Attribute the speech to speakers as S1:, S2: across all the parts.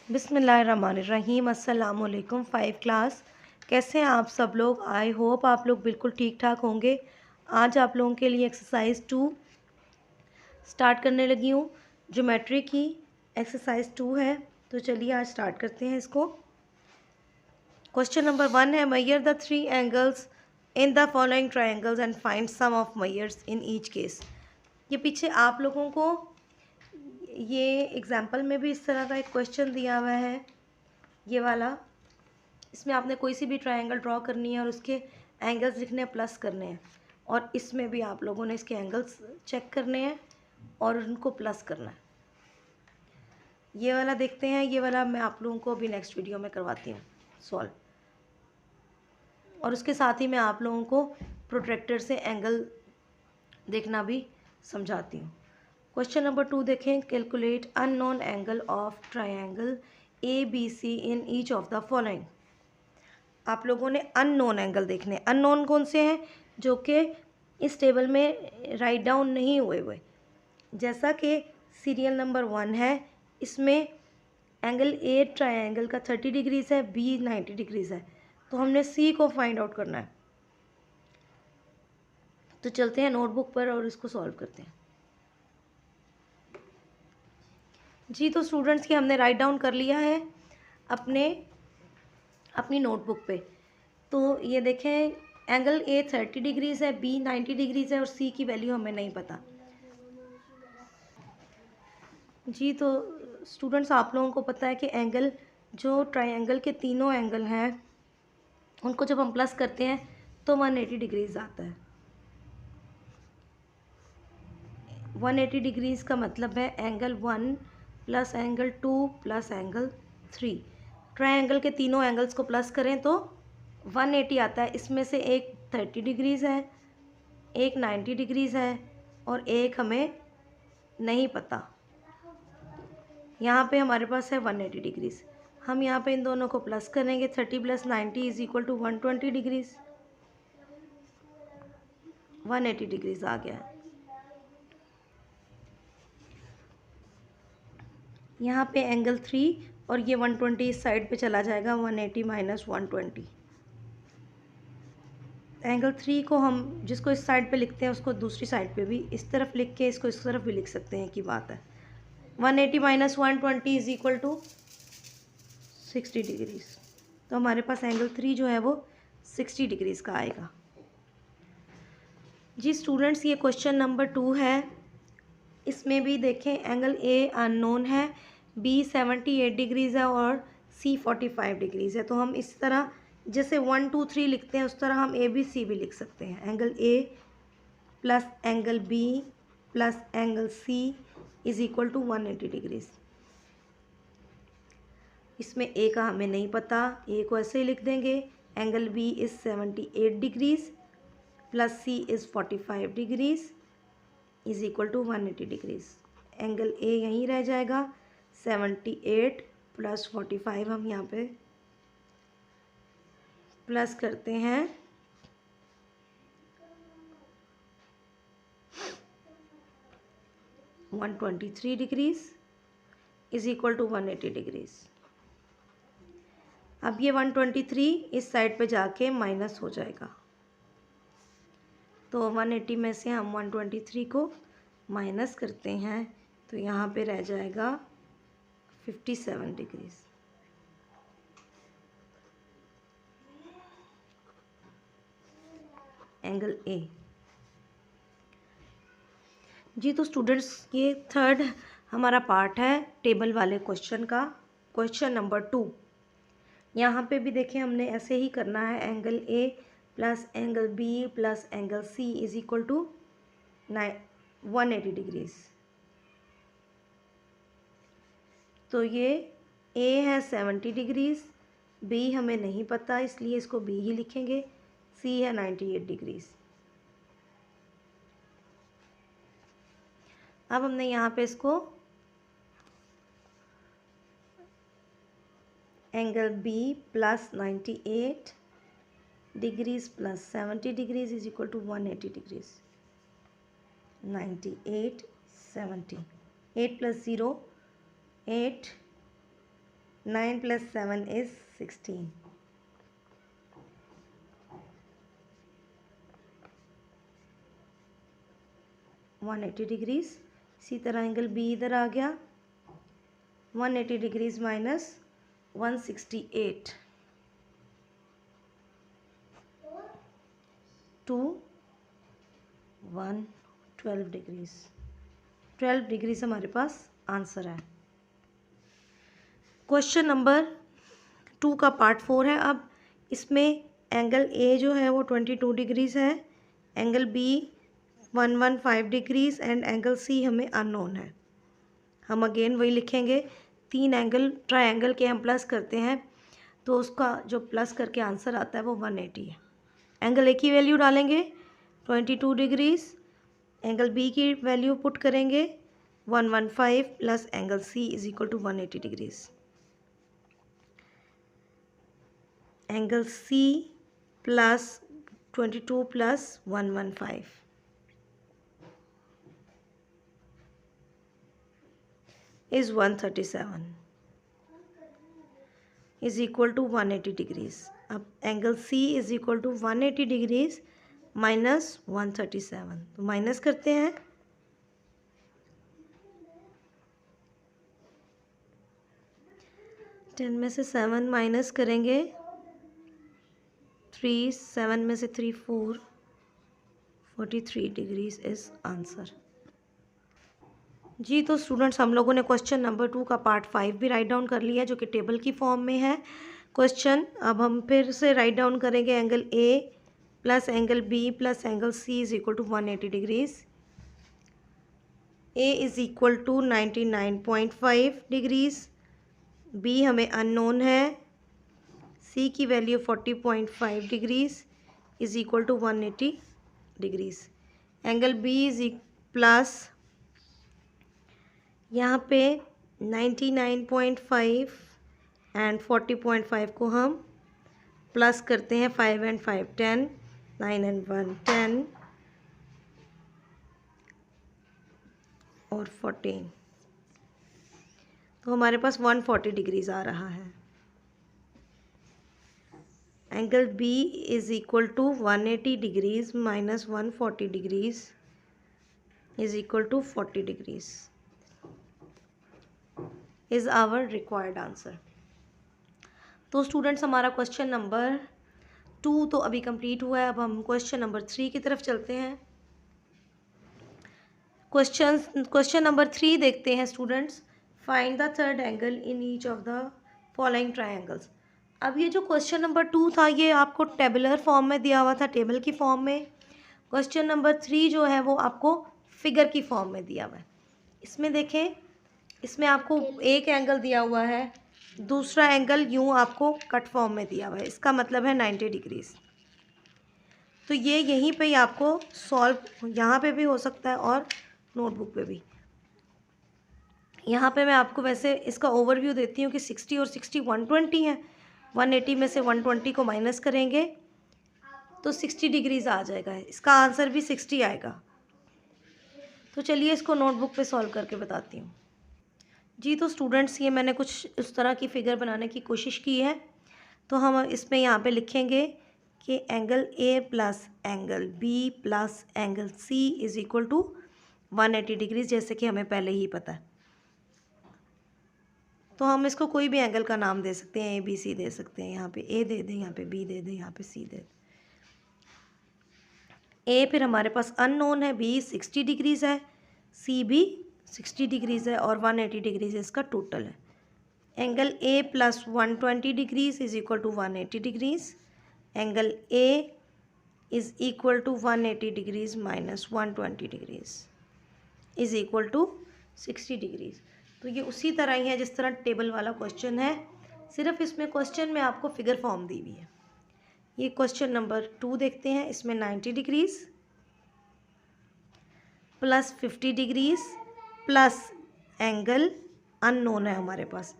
S1: बिस्मिल्लाहिर्रहमानिर्रहीम। अस्सलाम वालेकुम। 5 क्लास, कैसे हैं आप सब लोग? आई होप आप लोग बिल्कुल ठीक ठाक होंगे। आज आप लोगों के लिए एक्सरसाइज 2 स्टार्ट करने लगी हूँ। ज्योमेट्री की एक्सरसाइज 2 है, तो चलिए आज स्टार्ट करते हैं इसको। क्वेश्चन नंबर 1 है, measure the 3 angles in the following triangles and find sum of measures in each case. ये पीछे आप लोगों को ये एग्जाम्पल में भी इस तरह का एक क्वेश्चन दिया हुआ है, ये वाला। इसमें आपने कोई सी भी ट्रायंगल ड्रॉ करनी है और उसके एंगल्स लिखने हैं, प्लस करने हैं। और इसमें भी आप लोगों ने इसके एंगल्स चेक करने हैं और उनको प्लस करना है। ये वाला देखते हैं, ये वाला मैं आप लोगों को अभी नेक्स्ट वीडियो में करवाती हूँ सॉल्व। और उसके साथ ही मैं आप लोगों को प्रोट्रैक्टर से एंगल देखना भी समझाती हूँ। क्वेश्चन नंबर 2 देखें, calculate unknown angle of triangle ABC in each of the following. आप लोगों ने अननोन एंगल देखने। अननोन कौन से हैं? जो कि इस टेबल में राइट डाउन नहीं हुए। जैसा कि सीरियल नंबर 1 है, इसमें एंगल ए ट्रायंगल का 30 डिग्रीज़ है, बी 90 डिग्रीज़ है, तो हमने सी को फाइंड आउट करना है। तो चलते हैं नोटबुक पर और इसको सॉल्व करते हैं। जी, तो स्टूडेंट्स की हमने राइट डाउन कर लिया है अपनी नोटबुक पे। तो ये देखें, एंगल ए 30 डिग्रीज़ है, बी 90 डिग्रीज़ है और सी की वैल्यू हमें नहीं पता। जी, तो स्टूडेंट्स आप लोगों को पता है कि एंगल, जो ट्रायंगल के तीनों एंगल हैं, उनको जब हम प्लस करते हैं तो 180 डिग्रीज़ आता है। 180 डिग्रीज़ का मतलब है angle 1 plus angle 2 plus angle 3। Triangle के तीनों एंगल्स को प्लस करें तो 180 आता है। इसमें से एक 30 डिग्रीज़ है, एक 90 डिग्रीज़ है और एक हमें नहीं पता। यहाँ पे हमारे पास है 180 डिग्रीज़। हम यहाँ पे इन दोनों को प्लस करेंगे। 30 + 90 is equal to 120 degrees. 180 degrees आ गया है। यहाँ पे एंगल 3 और ये 120 इस साइड पे चला जाएगा। 180 - 120। एंगल 3 को हम जिसको इस साइड पे लिखते हैं उसको दूसरी साइड पे भी इस तरफ लिख के इसको इस तरफ भी लिख सकते हैं, की बात है। 180 - 120 इज़ इक्वल टू 60 डिग्रीज़। तो हमारे पास एंगल 3 जो है वो 60 डिग्रीज़ का आएगा। जी स्टूडेंट्स, ये क्वेश्चन नंबर 2 है। इसमें भी देखें, एंगल ए अननोन है, बी 78 डिग्रीज़ है और सी 45 डिग्रीज़ है। तो हम इस तरह जैसे 1 2 3 लिखते हैं उस तरह हम ए बी सी भी लिख सकते हैं। Angle A plus angle B plus angle C is equal to 180 degrees. इसमें ए का हमें नहीं पता, ए को ऐसे ही लिख देंगे। Angle B is 78 degrees plus C is 45 degrees is equal to 180 degrees. Angle A यहीं रह जाएगा। 78 प्लस 45 हम यहाँ पे प्लस करते हैं। One 123 degrees is equal to 180 degrees. अब ये 123 इस साइड पे जाके माइनस हो जाएगा, तो 180 में से हम 123 को माइनस करते हैं तो यहाँ पे रह जाएगा 57 डिग्रीज़। एंगल ए। जी, तो स्टूडेंट्स ये थर्ड हमारा पार्ट है टेबल वाले क्वेश्चन का, क्वेश्चन नंबर 2। यहाँ पे भी देखें, हमने ऐसे ही करना है। Angle A plus angle B plus angle C is equal to 180 degrees. तो ये ए है 70 डिग्रीज़, बी हमें नहीं पता इसलिए इसको बी ही लिखेंगे, सी है 98 डिग्रीज़। अब हमने यहाँ पे इसको angle B plus 98 degrees plus 70 degrees is equal to 180 degrees. 98 70, 8 + 0 8 9 + 7 is 16. 180 degrees. इसी तरह एंगल बी इधर आ गया, 180 degrees minus 168 to 112 degrees. 12 degrees हमारे पास आंसर है। क्वेश्चन नंबर 2 का पार्ट 4 है। अब इसमें एंगल ए जो है वो 22 डिग्रीज है, angle B 115 degrees and angle C हमें अननोन है। हम अगेन वही लिखेंगे, 3 एंगल ट्रायंगल के हम प्लस करते हैं तो उसका जो प्लस करके आंसर आता है वो 180 है। एंगल ए की वैल्यू डालेंगे 22 डिग्रीज, एंगल बी की वैल्यू पुट करेंगे 115 plus angle C is equal to 180 degrees. Angle C plus 22 plus 115 is 137 is equal to 180 degrees. अब angle C is equal to 180 degrees minus 137, तो माइनस करते हैं। Ten में से 7 minus करेंगे, 3, 7 में से 3 4, 43 डिग्रीज इज आंसर। जी तो स्टूडेंट्स, हम लोगों ने क्वेश्चन नंबर 2 का पार्ट 5 भी राइट डाउन कर लिया जो कि टेबल की फॉर्म में है क्वेश्चन। अब हम फिर से राइट डाउन करेंगे, angle A plus angle B plus angle C is equal to 180 degrees. A is equal to 99.5 degrees, B हमें अननोन है, सी की value 40.5 degrees is equal to 180 degrees. Angle B is plus, यहाँ पे 99.5 and 40.5 को हम plus करते हैं, 5 and 5 10, 9 and 1 10 और 14, तो हमारे पास 140 डिग्रीज आ रहा है। Angle B is equal to 180 degrees minus 140 degrees is equal to 40 degrees is our required answer. तो स्टूडेंट्स, हमारा क्वेश्चन नंबर 2 तो अभी कंप्लीट हुआ है। अब हम क्वेश्चन नंबर 3 की तरफ चलते हैं। क्वेश्चन नंबर 3 देखते हैं students. Find the third angle in each of the following triangles. अब ये जो क्वेश्चन नंबर 2 था ये आपको टेबुलर फॉर्म में दिया हुआ था, टेबल की फॉर्म में। क्वेश्चन नंबर 3 जो है वो आपको फिगर की फॉर्म में दिया हुआ है। इसमें देखें, इसमें आपको एक एंगल दिया हुआ है, दूसरा एंगल यूँ आपको कट फॉर्म में दिया हुआ है, इसका मतलब है 90 डिग्रीज। तो ये यहीं पे ही आपको सॉल्व यहाँ पे भी हो सकता है और नोटबुक पे भी। यहाँ पे मैं आपको वैसे इसका ओवरव्यू देती हूँ कि 60 और 60 120 है। 180 में से 120 को माइनस करेंगे तो 60 डिग्रीज आ जाएगा, इसका आंसर भी 60 आएगा। तो चलिए इसको नोटबुक पे सॉल्व करके बताती हूँ। जी तो स्टूडेंट्स, ये मैंने कुछ इस तरह की फ़िगर बनाने की कोशिश की है। तो हम इसमें यहाँ पे लिखेंगे कि angle A plus angle B plus angle C is equal to 180 degrees, जैसे कि हमें पहले ही पता है। तो हम इसको कोई भी एंगल का नाम दे सकते हैं, ए बी सी दे सकते हैं। यहाँ पे ए दे दें, यहाँ पे बी दे दें, यहाँ पे सी दे दें। ए फिर हमारे पास अननोन है, बी 60 डिग्रीज़ है, सी भी 60 डिग्रीज़ है और 180 डिग्रीज़ इसका टोटल है। Angle A plus 120 degrees is equal to 180 degrees. Angle A is equal to 180 degrees minus 120 degrees is equal to 60 degrees. तो ये उसी तरह ही है जिस तरह टेबल वाला क्वेश्चन है, सिर्फ इसमें क्वेश्चन में आपको फिगर फॉर्म दी हुई है। ये क्वेश्चन नंबर 2 देखते हैं। इसमें 90 degrees plus 50 degrees plus angle unknown है हमारे पास,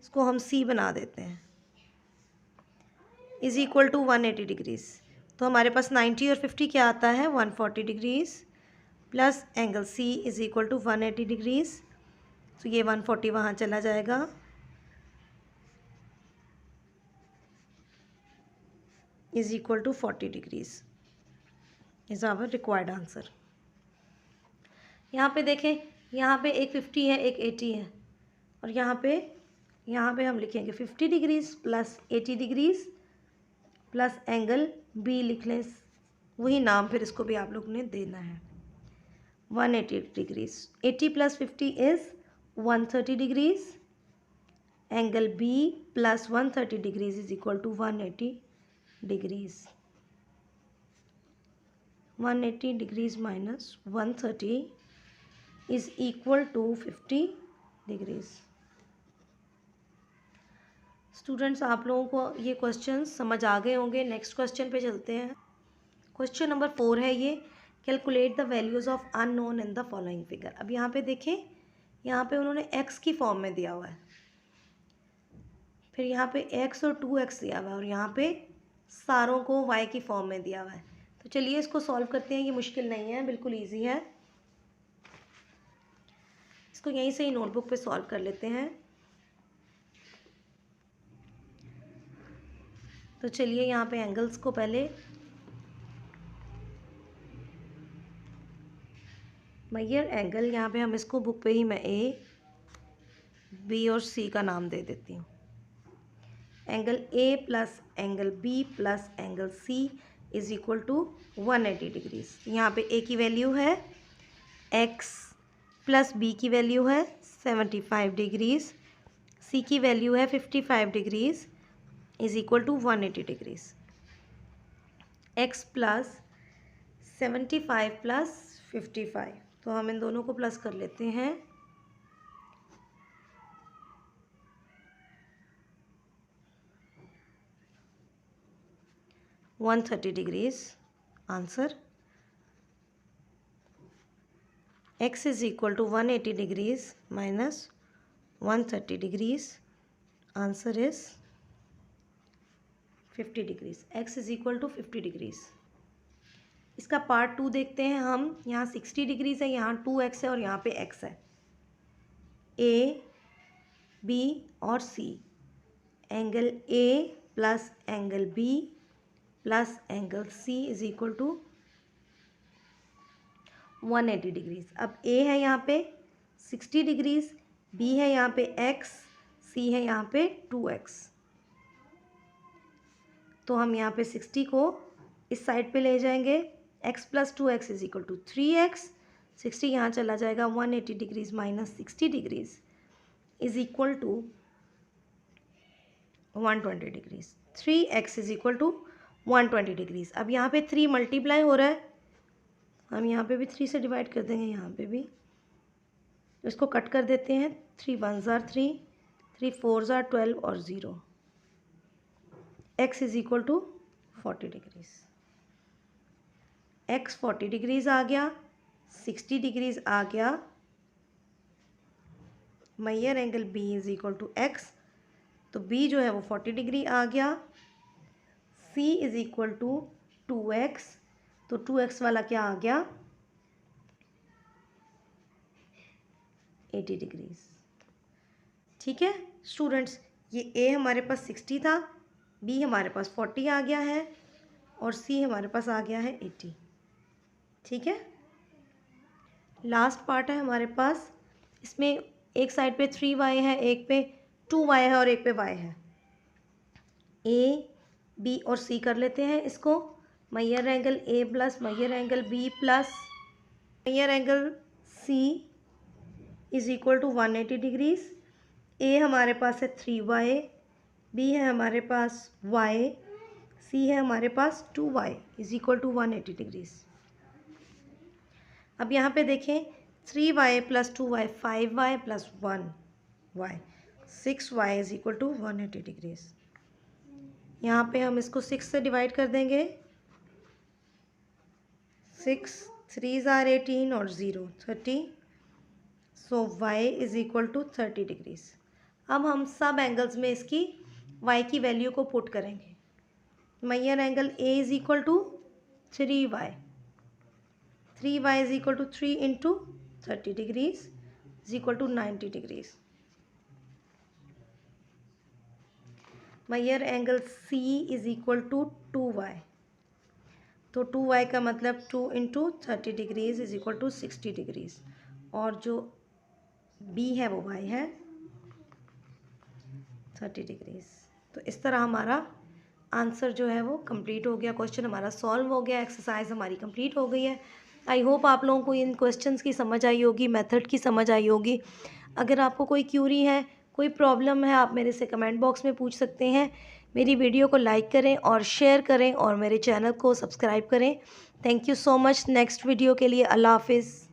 S1: इसको हम सी बना देते हैं, इज़ इक्वल टू 180 डिग्रीज़। तो हमारे पास 90 और 50 क्या आता है, 140 degrees plus angle C is equal to 180 degrees. तो ये 140 वहाँ चला जाएगा is equal to 40 degrees is our required answer. यहाँ पे देखें, यहाँ पे एक 50 है, एक 80 है, और यहाँ पे हम लिखेंगे 50 degrees plus 80 degrees plus angle B लिख लें, वही नाम फिर इसको भी आप लोग ने देना है। 180 degrees, 80 plus 50 is 130 degrees, angle B plus 130 degrees is equal to 180 degrees. 180 degrees minus 130 is equal to 50 degrees. Students, आप लोगों को ये क्वेश्चन समझ आ गए होंगे। नेक्स्ट क्वेश्चन पे चलते हैं। क्वेश्चन नंबर 4 है ये, calculate the values of unknown in the following figure. अब यहाँ पे देखें, यहाँ पे उन्होंने x की फॉर्म में दिया हुआ है, फिर यहाँ पे x और 2x दिया हुआ है, और यहाँ पे सारों को y की फॉर्म में दिया हुआ है। तो चलिए इसको सॉल्व करते हैं। ये मुश्किल नहीं है, बिल्कुल ईजी है। इसको यहीं से ही नोटबुक पे सॉल्व कर लेते हैं। तो चलिए यहाँ पे एंगल्स को पहले मेजर एंगल, यहाँ पे हम इसको बुक पे ही मैं ए, बी और सी का नाम दे देती हूँ। Angle A plus angle B plus angle C is equal to 180 degrees. यहाँ पे ए की वैल्यू है x प्लस बी की वैल्यू है 75 डिग्रीज, सी की वैल्यू है 55 degrees is equal to 180 degrees. x plus 75 plus 55, तो हम इन दोनों को प्लस कर लेते हैं। One 130 degrees answer. x is equal to 180 degrees minus 130 degrees, answer is 50 degrees. x is equal to 50 degrees. इसका पार्ट 2 देखते हैं हम। यहाँ 60 डिग्रीज है, यहाँ 2x है और यहाँ पे x है। a, b और c, angle a plus angle b plus angle c is equal to 180 degrees. अब a है यहाँ पे 60 डिग्रीज, b है यहाँ पे x, c है यहाँ पे 2x। तो हम यहाँ पे 60 को इस साइड पे ले जाएंगे, x plus 2x is equal to 3x। 60 यहाँ चला जाएगा, 180 degrees minus 60 degrees is equal to 120 degrees. 3x is equal to 120 degrees. अब यहाँ पे 3 मल्टीप्लाई हो रहा है, हम यहाँ पे भी 3 से डिवाइड कर देंगे, यहाँ पे भी इसको कट कर देते हैं। 3 1s are 3, 3 4s are 12 और 0। x is equal to 40 degrees. x 40 degrees आ गया, 60 डिग्रीज आ गया। Major angle b is equal to x, तो b जो है वो 40 डिग्री आ गया। c is equal to 2x, तो 2x वाला क्या आ गया 80 डिग्रीज। ठीक है स्टूडेंट्स, ये a हमारे पास 60 था, b हमारे पास 40 आ गया है और c हमारे पास आ गया है 80। ठीक है, लास्ट पार्ट है हमारे पास। इसमें एक साइड पे 3y है, एक पे 2y है और एक पे y है। a, b और c कर लेते हैं इसको। Measure angle a plus measure angle b plus measure angle c is equal to 180 degrees. a हमारे पास है 3y, b है हमारे पास y, c है हमारे पास 2y is equal to 180 degrees. अब यहाँ पे देखें, 3y plus 2y 5y plus 1y 6y is equal to 180 degrees. यहाँ पे हम इसको 6 से डिवाइड कर देंगे। 6 3s are 18 और 0 30, so y is equal to 30 degrees. अब हम सब एंगल्स में इसकी y की वैल्यू को पुट करेंगे। Measure angle a is equal to 3y, 3y is equal to 3 into 30 degrees is equal to 90 degrees. Measure angle C is equal to 2y। तो 2y का मतलब 2 into 30 degrees is equal to 60 degrees, और जो b है वो y है 30 degrees. तो इस तरह हमारा आंसर जो है वो कंप्लीट हो गया, क्वेश्चन हमारा सॉल्व हो गया, एक्सरसाइज हमारी कंप्लीट हो गई है। आई होप आप लोगों को इन क्वेश्चंस की समझ आई होगी, मेथड की समझ आई होगी। अगर आपको कोई क्यूरी है, कोई प्रॉब्लम है, आप मेरे से कमेंट बॉक्स में पूछ सकते हैं। मेरी वीडियो को लाइक करें और शेयर करें और मेरे चैनल को सब्सक्राइब करें। Thank you so much. Next video के लिए अल्लाह हाफिज़।